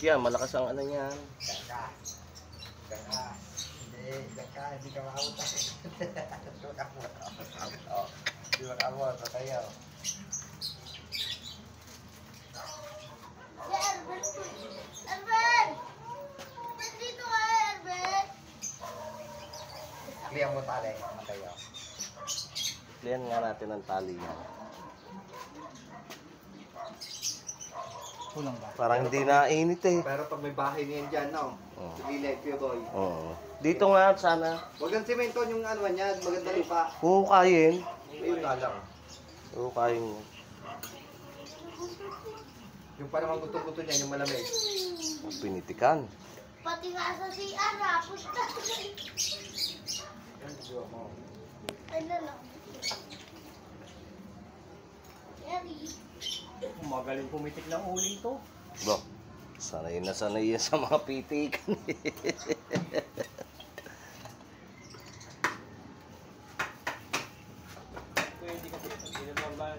yan, malakas ang ano yan. Hindi ka makauta. Hindi makamot, matayaw. Si Erben! Erben! Nandito ka, Erben! Clear mo tali, matayaw. Clean nga natin ang tali yan. Kulang ba? Parang hindi nainit eh. Pero pag may bahay niyan dyan, no? Oo. Lilay, Pio Boy. Oo. Dito nga sana. Huwag ang semento yung ano niya, maganda lupa. Hukayin. Ayun nga lang. Hukayin. Yung pa naman guto-guto niya, yung malamig. Pinitikan. Pati nga sa CR, hapos na. Ano lang? Eri. Magaling pumitik ng uling to. Bro, sanay na sanay yan sa mga pitikan. Pwede kasi, hindi naman ba